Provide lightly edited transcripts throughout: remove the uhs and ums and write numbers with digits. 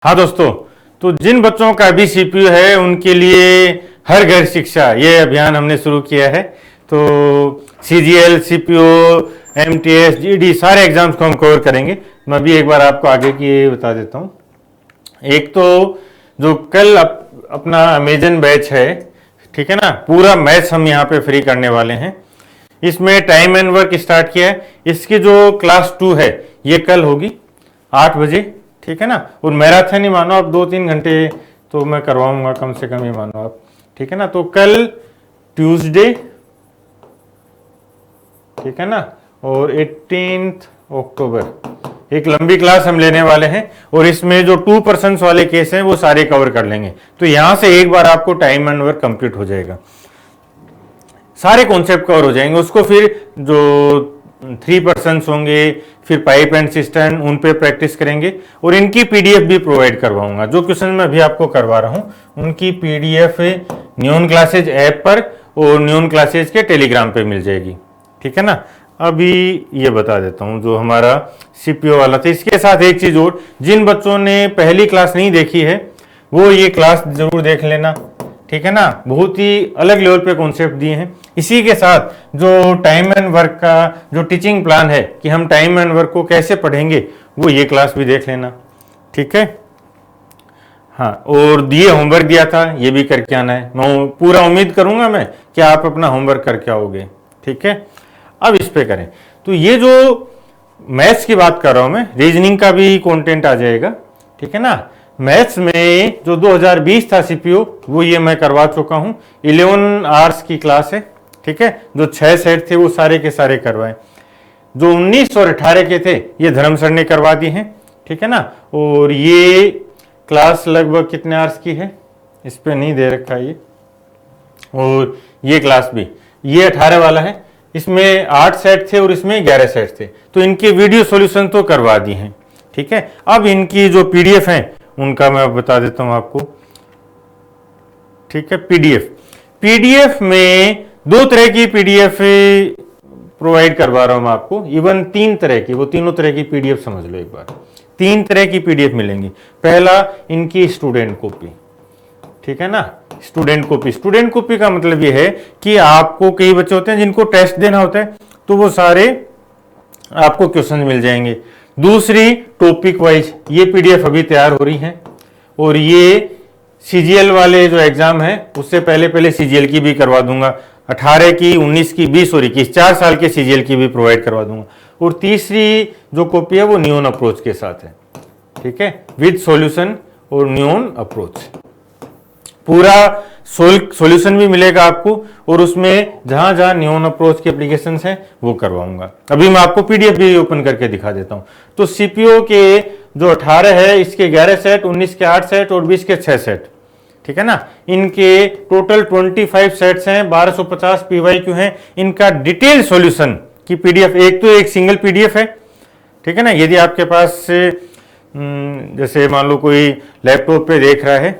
हाँ दोस्तों, तो जिन बच्चों का अभी सीपीयू है उनके लिए हर घर शिक्षा ये अभियान हमने शुरू किया है। तो सीजीएल, सीपीयू, एमटीएस, जीडी सारे एग्जाम्स को हम कवर करेंगे। मैं अभी एक बार आपको आगे की बता देता हूँ। एक तो जो कल अपना अमेजन बैच है, ठीक है ना, पूरा मैथ्स हम यहाँ पे फ्री करने वाले हैं। इसमें टाइम एंड वर्क स्टार्ट किया है। इसकी जो क्लास 2 है ये कल होगी 8 बजे, ठीक है ना। और मैराथन ही मानो आप 2-3 घंटे तो मैं करवाऊंगा कम से कम, ही मानो आप, ठीक है ना। तो कल ट्यूसडे, ठीक है ना, और 18 अक्टूबर एक लंबी क्लास हम लेने वाले हैं। और इसमें जो 2% वाले केस हैं वो सारे कवर कर लेंगे। तो यहां से एक बार आपको टाइम एंड वर्क कंप्लीट हो जाएगा, सारे कॉन्सेप्ट कवर हो जाएंगे। उसको फिर जो 3% होंगे, फिर पाइप एंड सिस्टम, उन पे प्रैक्टिस करेंगे। और इनकी पीडीएफ भी प्रोवाइड करवाऊंगा। जो क्वेश्चन मैं अभी आपको करवा रहा हूं उनकी पीडीएफ न्यून क्लासेज ऐप पर और न्यून क्लासेज के टेलीग्राम पे मिल जाएगी, ठीक है ना। अभी ये बता देता हूं जो हमारा सीपीओ वाला था। इसके साथ एक चीज और, जिन बच्चों ने पहली क्लास नहीं देखी है वो ये क्लास जरूर देख लेना, ठीक है ना। बहुत ही अलग लेवल पे कॉन्सेप्ट दिए हैं। इसी के साथ जो टाइम एंड वर्क का जो टीचिंग प्लान है कि हम टाइम एंड वर्क को कैसे पढ़ेंगे, वो ये क्लास भी देख लेना, ठीक है। हाँ, और दिए होमवर्क दिया था ये भी करके आना है। मैं पूरा उम्मीद करूंगा मैं कि आप अपना होमवर्क करके आओगे, ठीक है। अब इस पे करें तो ये जो मैथ्स की बात कर रहा हूं मैं, रीजनिंग का भी कंटेंट आ जाएगा, ठीक है ना। मैथ्स में जो 2020 था सीपीयू वो ये मैं करवा चुका हूं। 11 आवर्स की क्लास है, ठीक है। जो 6 सेट थे वो सारे के सारे करवाए। जो 19 और 18 के थे ये धर्म सर ने करवा दी हैं, ठीक है ना। और ये क्लास लगभग कितने आवर्स की है इस पे नहीं दे रखा ये। और ये क्लास भी ये 18 वाला है। इसमें 8 सेट थे और इसमें 11 सेट थे। तो इनके वीडियो सॉल्यूशन तो करवा दी हैं, ठीक है। अब इनकी जो पीडीएफ है उनका मैं बता देता हूं आपको, ठीक है। पीडीएफ में 2 तरह की पीडीएफ प्रोवाइड करवा रहा हूं मैं आपको, इवन 3 तरह की, वो तीनों तरह की पीडीएफ समझ लो एक बार। 3 तरह की पीडीएफ मिलेंगी। पहला इनकी स्टूडेंट कॉपी, ठीक है ना। स्टूडेंट कॉपी का मतलब ये है कि आपको, कई बच्चे होते हैं जिनको टेस्ट देना होता है तो वो सारे आपको क्वेश्चन मिल जाएंगे। दूसरी टॉपिक वाइज ये पीडीएफ अभी तैयार हो रही है। और ये सीजीएल वाले जो एग्जाम है उससे पहले सीजीएल की भी करवा दूंगा। 18 की, 19 की, 20 और 21 4 साल के सीजीएल की भी प्रोवाइड करवा दूंगा। और तीसरी जो कॉपी है वो न्यून अप्रोच के साथ है, ठीक है, विद सॉल्यूशन और न्यून अप्रोच। पूरा सॉल्यूशन भी मिलेगा आपको और उसमें जहां जहां न्यून अप्रोच के एप्लीकेशंस हैं वो करवाऊंगा। अभी मैं आपको पीडीएफ भी ओपन करके दिखा देता हूं। तो सीपीओ के जो 18 है इसके 11 सेट, 19 के 8 सेट और 20 के 6 सेट, ठीक है ना। इनके टोटल 25 सेट्स हैं, 1250 पीवाईक्यू हैं। इनका डिटेल सॉल्यूशन की पीडीएफ एक सिंगल पीडीएफ है, ठीक है ना। यदि आपके पास जैसे मान लो कोई लैपटॉप पे देख रहा है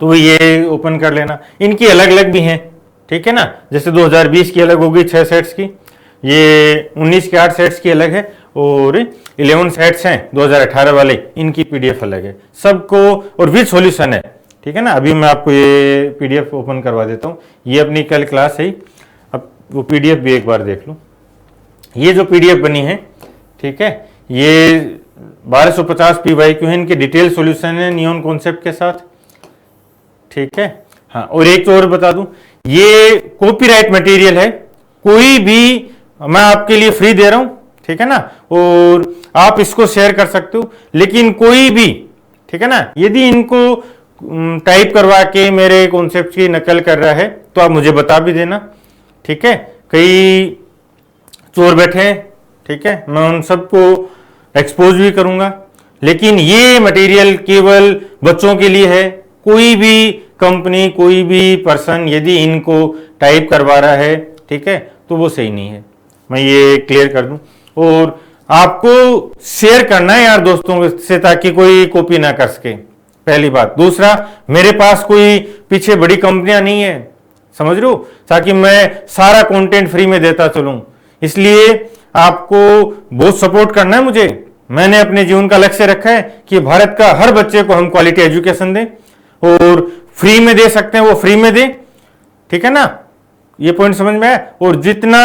तो ये ओपन कर लेना। इनकी अलग अलग भी हैं, ठीक है ना। जैसे 2020 की अलग होगी 6 सेट्स की, ये 19 के 8 सेट्स की अलग है और 11 सेट्स हैं 2018 वाले, इनकी पीडीएफ अलग है सबको और विद सॉल्यूशन है, ठीक है ना। अभी मैं आपको ये पीडीएफ ओपन करवा देता हूँ। ये अपनी कल क्लास है। अब वो पीडीएफ भी एक बार देख लो। ये जो पीडीएफ बनी है, ठीक है, ये 1250 पीवाईक्यू है। इनके डिटेल सॉल्यूशन है नियॉन कॉन्सेप्ट के साथ, ठीक है। हाँ, और एक तो और बता दूं, ये कॉपीराइट मटेरियल है, कोई भी मैं आपके लिए फ्री दे रहा हूं, ठीक है ना। और आप इसको शेयर कर सकते हो, लेकिन कोई भी, ठीक है ना, यदि इनको टाइप करवा के मेरे कॉन्सेप्ट की नकल कर रहा है तो आप मुझे बता भी देना, ठीक है। कई चोर बैठे हैं, ठीक है, मैं उन सबको एक्सपोज भी करूंगा। लेकिन ये मटेरियल केवल बच्चों के लिए है। कोई भी कंपनी, कोई भी पर्सन यदि इनको टाइप करवा रहा है, ठीक है, तो वो सही नहीं है। मैं ये क्लियर कर दूं। और आपको शेयर करना है यार दोस्तों से, ताकि कोई कॉपी ना कर सके, पहली बात। दूसरा, मेरे पास कोई पीछे बड़ी कंपनियां नहीं है, समझ रहे हो, ताकि मैं सारा कंटेंट फ्री में देता चलूं। इसलिए आपको बहुत सपोर्ट करना है मुझे। मैंने अपने जीवन का लक्ष्य रखा है कि भारत का हर बच्चे को हम क्वालिटी एजुकेशन दें और फ्री में दे सकते हैं वो फ्री में दें, ठीक है ना, ये पॉइंट समझ में आया। और जितना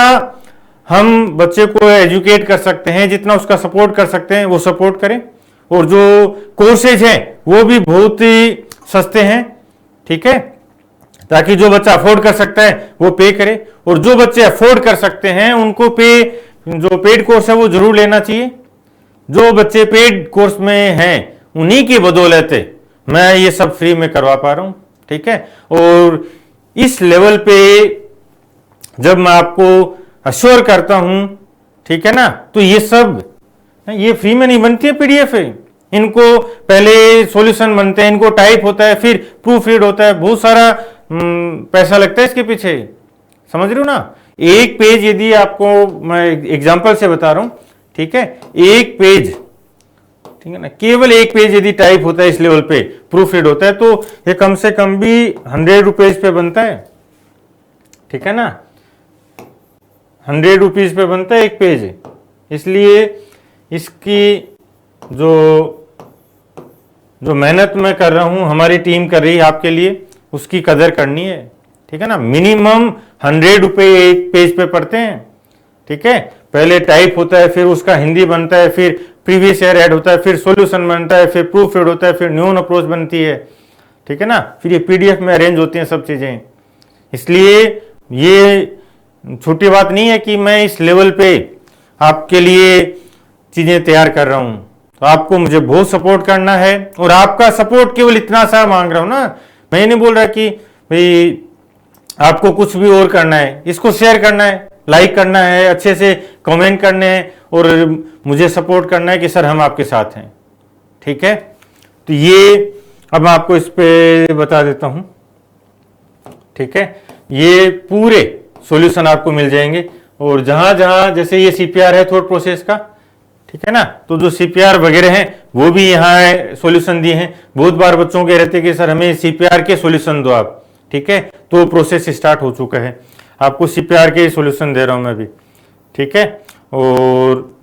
हम बच्चे को एजुकेट कर सकते हैं, जितना उसका सपोर्ट कर सकते हैं वो सपोर्ट करें, और जो कोर्सेज हैं वो भी बहुत ही सस्ते हैं, ठीक है, ताकि जो बच्चा अफोर्ड कर सकता है वो पे करे, और जो बच्चे अफोर्ड कर सकते हैं उनको जो पेड कोर्स है वो जरूर लेना चाहिए। जो बच्चे पेड कोर्स में हैं उन्हीं की बदौलत मैं ये सब फ्री में करवा पा रहा हूं, ठीक है। और इस लेवल पे जब मैं आपको अश्योर करता हूं, ठीक है ना, तो ये सब ये फ्री में नहीं बनती है पीडीएफ है, इनको पहले सॉल्यूशन बनते हैं, इनको टाइप होता है, फिर प्रूफ रीड होता है, बहुत सारा पैसा लगता है इसके पीछे, समझ रहे हो ना। एक पेज यदि आपको मैं एग्जांपल से बता रहा हूं, ठीक है, एक पेज, ठीक है ना, केवल एक पेज यदि टाइप होता है इस लेवल पे, प्रूफ रीड होता है, तो ये कम से कम भी 100 रुपीज पे बनता है, ठीक है ना, 100 रुपीज पे बनता है एक पेज। इसलिए इसकी जो मेहनत मैं कर रहा हूं, हमारी टीम कर रही है आपके लिए, उसकी कदर करनी है, ठीक है ना। मिनिमम 100 रुपए एक पेज पे पड़ते हैं, ठीक है। पहले टाइप होता है, फिर उसका हिंदी बनता है, फिर प्रीवियस ईयर ऐड होता है, फिर सॉल्यूशन बनता है, फिर प्रूफ रीड होता है, फिर न्यून अप्रोच बनती है, ठीक है ना, फिर ये पीडीएफ में अरेंज होती हैं सब चीजें। इसलिए ये छोटी बात नहीं है कि मैं इस लेवल पे आपके लिए चीजें तैयार कर रहा हूं, तो आपको मुझे बहुत सपोर्ट करना है, और आपका सपोर्ट केवल इतना सा मांग रहा हूं ना, मैं ये नहीं बोल रहा कि भाई आपको कुछ भी और करना है, इसको शेयर करना है, लाइक करना है, अच्छे से कमेंट करने हैं, और मुझे सपोर्ट करना है कि सर हम आपके साथ हैं, ठीक है। तो ये अब मैं आपको इस पे बता देता हूं, ठीक है, ये पूरे सॉल्यूशन आपको मिल जाएंगे, और जहां जहां जैसे ये सीपीआर है थॉट प्रोसेस का, ठीक है ना, तो जो सीपीआर वगैरह हैं वो भी यहाँ सॉल्यूशन दिए हैं। बहुत बार बच्चों के रहते कि सर हमें सीपीआर के सॉल्यूशन दो आप, ठीक है, तो प्रोसेस स्टार्ट हो चुका है, आपको सीपीआर के सॉल्यूशन दे रहा हूं मैं भी, ठीक है। और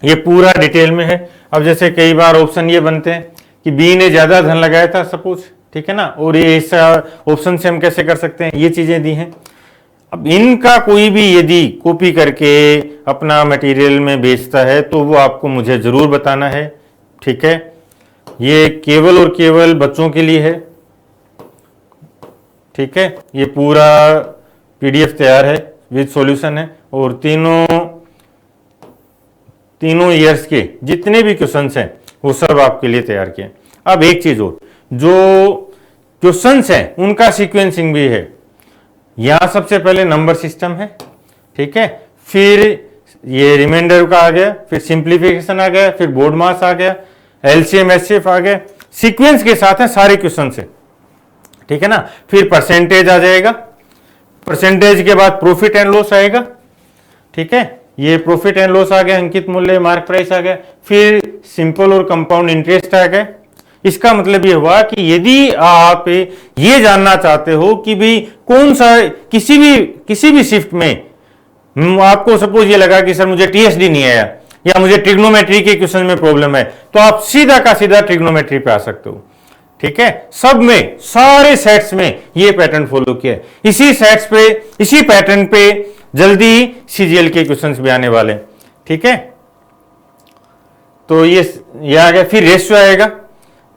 ये पूरा डिटेल में है। अब जैसे कई बार ऑप्शन ये बनते हैं कि बी ने ज्यादा धन लगाया था सपोज, ठीक है ना, और ये इस ऑप्शन से हम कैसे कर सकते हैं, ये चीजें दी हैं। अब इनका कोई भी यदि कॉपी करके अपना मटेरियल में बेचता है तो वो आपको मुझे जरूर बताना है, ठीक है। ये केवल और केवल बच्चों के लिए है, ठीक है। ये पूरा पीडीएफ तैयार है विद सॉल्यूशन है, और तीनों ईयर्स के जितने भी क्वेश्चंस हैं वो सब आपके लिए तैयार किए। अब एक चीज और, जो क्वेश्चंस हैं उनका सीक्वेंसिंग भी है। यहां सबसे पहले नंबर सिस्टम है, ठीक है, फिर ये रिमाइंडर का आ गया, फिर सिंप्लीफिकेशन आ गया, फिर बोर्ड मास आ गया, एलसीएम एचसीएफ आ गया, सीक्वेंस के साथ है सारे क्वेश्चन से, ठीक है ना। फिर परसेंटेज आ जाएगा, परसेंटेज के बाद प्रॉफिट एंड लॉस आएगा, ठीक है, ये प्रॉफिट एंड लॉस आ गया, अंकित मूल्य मार्क प्राइस आ गया, फिर सिंपल और कंपाउंड इंटरेस्ट आ गया। इसका मतलब ये हुआ कि यदि आप ये जानना चाहते हो कि भाई कौन सा किसी भी शिफ्ट में आपको सपोज ये लगा कि सर मुझे टीएसडी नहीं आया या मुझे ट्रिग्नोमेट्री के क्वेश्चन में प्रॉब्लम है, तो आप सीधा का सीधा ट्रिग्नोमेट्री पे आ सकते हो, ठीक है। सब में सारे सेट्स में ये पैटर्न फॉलो किया है, इसी सेट्स पे इसी पैटर्न पे जल्दी सीजीएल के क्वेश्चंस भी आने वाले, ठीक है। तो ये आ गया, फिर रेशियो आएगा,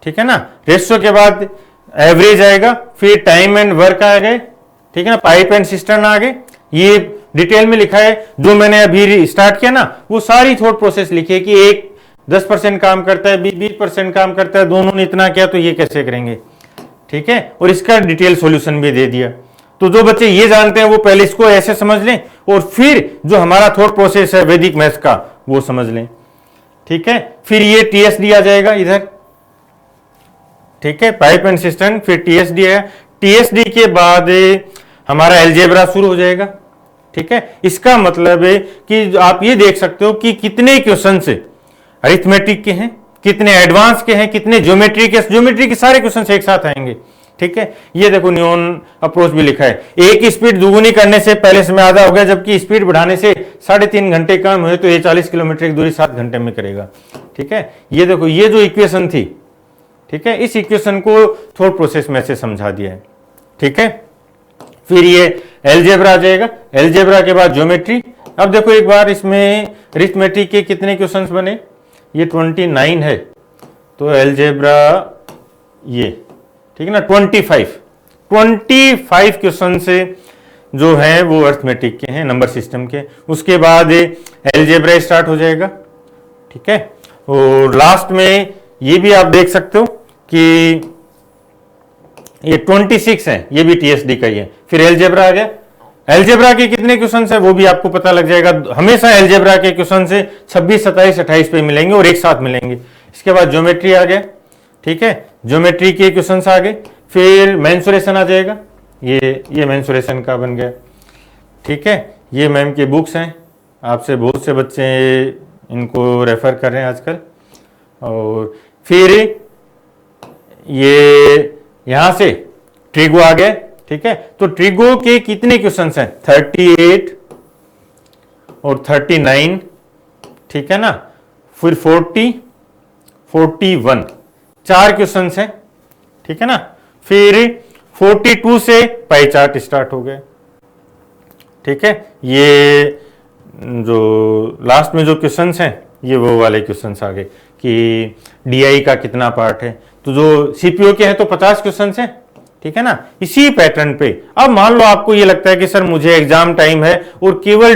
ठीक है ना, रेशियो के बाद एवरेज आएगा, फिर टाइम एंड वर्क आ गए, ठीक है ना, पाइप एंड सिस्टर्न आ गए। ये डिटेल में लिखा है, जो मैंने अभी स्टार्ट किया ना वो सारी थॉट प्रोसेस लिखी है कि एक 10% काम करता है, 20% काम करता है, दोनों ने इतना किया तो ये कैसे करेंगे, ठीक है। और इसका डिटेल सॉल्यूशन भी दे दिया। तो जो बच्चे ये जानते हैं वो पहले इसको ऐसे समझ लें, और फिर जो हमारा थॉट प्रोसेस है वैदिक मैथ्स का वो समझ लें, ठीक है। फिर ये टीएसडी आ जाएगा इधर, ठीक है, पाइप एंड सिस्टम, फिर टीएसडी है, टीएसडी के बाद हमारा अलजेब्रा शुरू हो जाएगा, ठीक है। इसका मतलब है कि आप ये देख सकते हो कि कितने क्वेश्चन अरिथमेटिक के हैं, कितने एडवांस के हैं, कितने ज्योमेट्री के सारे क्वेश्चन एक साथ आएंगे, ठीक है, ये देखो न्यून अप्रोच भी लिखा है, एक स्पीड दुगुनी करने से पहले समय आधा हो गया, जबकि स्पीड बढ़ाने से 3.5 घंटे कम हुए तो ये 40 किलोमीटर की दूरी 7 घंटे में करेगा। ठीक है, ये देखो ये जो इक्वेशन थी, ठीक है, इस इक्वेशन को थॉट प्रोसेस में से समझा दिया है। ठीक है, फिर ये एलजेब्रा आ जाएगा, एलजेब्रा के बाद ज्योमेट्री। अब देखो एक बार इसमें अरिथमेटिक के कितने क्वेश्चंस बने, ये 29 है, तो एलजेब्रा ये, ठीक है ना, 25 क्वेश्चन से जो है वो अरिथमेटिक के हैं, नंबर सिस्टम के। उसके बाद एलजेब्रा स्टार्ट हो जाएगा। ठीक है, और लास्ट में ये भी आप देख सकते हो कि ये 26 है, ये भी टीएसडी का ही है। फिर एलजेब्रा आ गया, एलजेब्रा के कितने क्वेश्चन है वो भी आपको पता लग जाएगा। हमेशा एलजेब्रा के क्वेश्चन से 26, 27, 28 पे मिलेंगे और एक साथ मिलेंगे। इसके बाद ज्योमेट्री आ गया। ठीक है, ज्योमेट्री के क्वेश्चन आ गए। फिर मेंसुरेशन आ जाएगा, ये मेंसुरेशन का बन गया। ठीक है, ये मैम की बुक्स हैं, आपसे बहुत से बच्चे इनको रेफर कर रहे हैं आजकल। और फिर ये यहां से ट्रिगो आ गए। ठीक है, तो ट्रिगो के कितने क्वेश्चंस हैं, 38 और 39। ठीक है ना, फिर 40, 41, 4 क्वेश्चंस हैं। ठीक है ना, फिर 42 से पाई चार्ट स्टार्ट हो गए। ठीक है, ये जो लास्ट में जो क्वेश्चंस हैं ये वो वाले क्वेश्चंस आ गए कि डीआई का कितना पार्ट है। तो जो सीपीओ के हैं तो 50 क्वेश्चंस हैं। ठीक है ना, इसी पैटर्न पे अब मान लो आपको ये लगता है कि सर मुझे एग्जाम टाइम है और केवल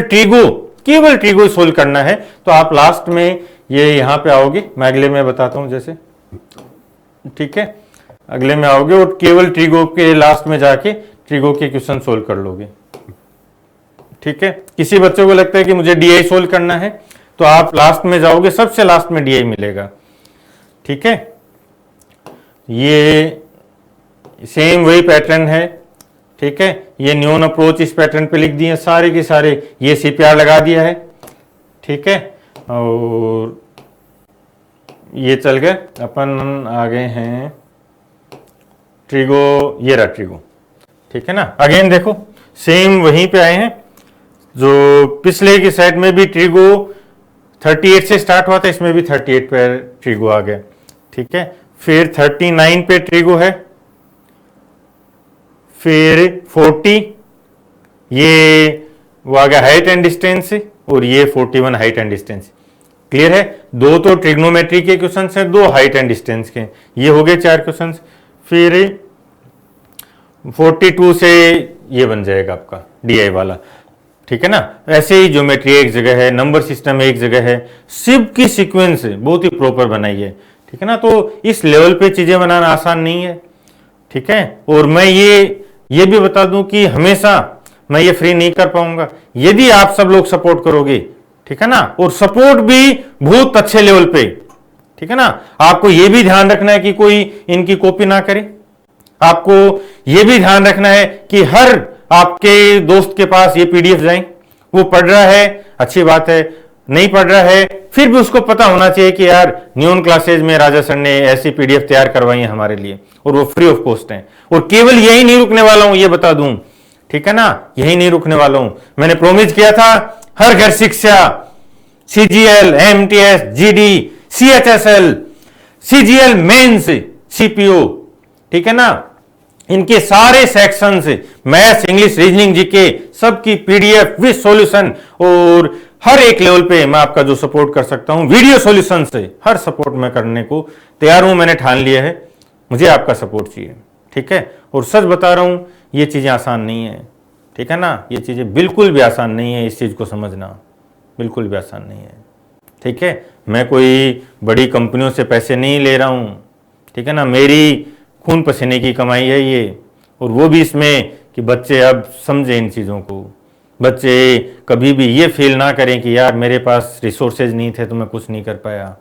ट्रिगो सोल्व करना है, तो आप लास्ट में ये यहां पे आओगे, मैं अगले में बताता हूं जैसे। ठीक है, अगले में आओगे और केवल ट्रिगो के लास्ट में जाके ट्रिगो के क्वेश्चन सोल्व कर लोगे। ठीक है, किसी बच्चों को लगता है कि मुझे डीआई सोल्व करना है, तो आप लास्ट में जाओगे, सबसे लास्ट में डीआई मिलेगा। ठीक है, ये सेम वही पैटर्न है। ठीक है, ये न्यून अप्रोच इस पैटर्न पे लिख दिए सारे के सारे, ये सीपीआर लगा दिया है। ठीक है, और ये चल गए, अपन आ गए हैं ट्रिगो, ये रहा ट्रिगो। ठीक है ना, अगेन देखो सेम वहीं पे आए हैं, जो पिछले की साइड में भी ट्रिगो 38 से स्टार्ट हुआ था, इसमें भी 38 पे ट्रिगो आ गया। ठीक है, फिर 39 पे ट्रिगो है, फिर 40 ये वो आ गया हाइट एंड डिस्टेंस, और ये 41 हाइट एंड डिस्टेंस। क्लियर है, दो तो ट्रिग्नोमेट्री के क्वेश्चंस हैं, दो हाइट एंड डिस्टेंस के, ये हो गए 4 क्वेश्चंस। फिर 42 से ये बन जाएगा आपका डीआई वाला। ठीक है ना, ऐसे ही ज्योमेट्री एक जगह है, नंबर सिस्टम एक जगह है, सिर्फ की सीक्वेंस बहुत ही प्रॉपर बनाई है। ठीक है ना, तो इस लेवल पे चीजें बनाना आसान नहीं है। ठीक है, और मैं ये भी बता दूं कि हमेशा मैं ये फ्री नहीं कर पाऊंगा, यदि आप सब लोग सपोर्ट करोगे। ठीक है ना, और सपोर्ट भी बहुत अच्छे लेवल पे। ठीक है ना, आपको ये भी ध्यान रखना है कि कोई इनकी कॉपी ना करे, आपको ये भी ध्यान रखना है कि हर आपके दोस्त के पास ये पीडीएफ जाए, वो पढ़ रहा है अच्छी बात है, नहीं पढ़ रहा है फिर भी उसको पता होना चाहिए कि यार न्यून क्लासेज में राजा सर ने ऐसी पीडीएफ तैयार करवाई है हमारे लिए, और वो फ्री ऑफ कॉस्ट है। और केवल यही नहीं रुकने वाला हूं, ये बता दूं। ठीक है ना, यही नहीं रुकने वाला हूं, मैंने प्रोमिस किया था हर घर शिक्षा, CGL, MTS, GD, CHSL, CGL mains, CPO, ठीक है ना, इनके सारे sections, maths, English, reasoning, GK, सबकी पीडीएफ विद सॉल्यूशन, और हर एक लेवल पे मैं आपका जो सपोर्ट कर सकता हूं वीडियो सॉल्यूशन से, हर सपोर्ट मैं करने को तैयार हूं। मैंने ठान लिया है, मुझे आपका सपोर्ट चाहिए। ठीक है, और सच बता रहा हूं ये चीजें आसान नहीं है। ठीक है ना, ये चीजें बिल्कुल भी आसान नहीं है, इस चीज को समझना बिल्कुल भी आसान नहीं है। ठीक है, मैं कोई बड़ी कंपनियों से पैसे नहीं ले रहा हूं। ठीक है ना, मेरी खून पसीने की कमाई है ये, और वो भी इसमें कि बच्चे अब समझे इन चीज़ों को, बच्चे कभी भी ये फील ना करें कि यार मेरे पास रिसोर्सेज नहीं थे तो मैं कुछ नहीं कर पाया।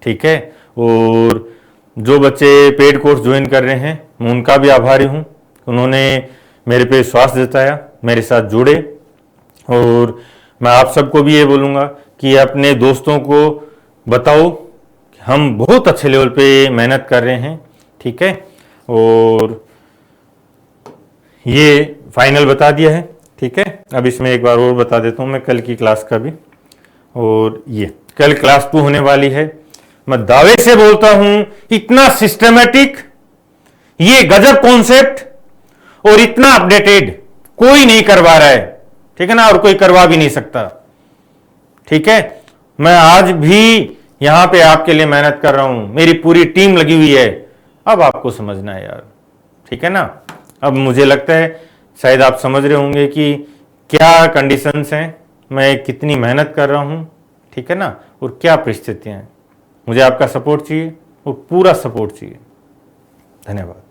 ठीक है, और जो बच्चे पेड कोर्स ज्वाइन कर रहे हैं मैं उनका भी आभारी हूँ, उन्होंने मेरे पे विश्वास जताया, मेरे साथ जुड़े। और मैं आप सबको भी ये बोलूँगा कि अपने दोस्तों को बताओ हम बहुत अच्छे लेवल पे मेहनत कर रहे हैं। ठीक है, और ये फाइनल बता दिया है, ठीक है। अब इसमें एक बार और बता देता हूँ मैं कल की क्लास का भी। और ये कल क्लास 2 होने वाली है। मैं दावे से बोलता हूं इतना सिस्टमेटिक, ये गजब कॉन्सेप्ट और इतना अपडेटेड कोई नहीं करवा रहा है, ठीक है ना, और कोई करवा भी नहीं सकता, ठीक है। मैं आज भी यहां पे आपके लिए मेहनत कर रहा हूं, मेरी पूरी टीम लगी हुई है। अब आपको समझना है यार, ठीक है ना। अब मुझे लगता है शायद आप समझ रहे होंगे कि क्या कंडीशंस हैं, मैं कितनी मेहनत कर रहा हूं, ठीक है ना, और क्या परिस्थितियां हैं। मुझे आपका सपोर्ट चाहिए, वो पूरा सपोर्ट चाहिए। धन्यवाद।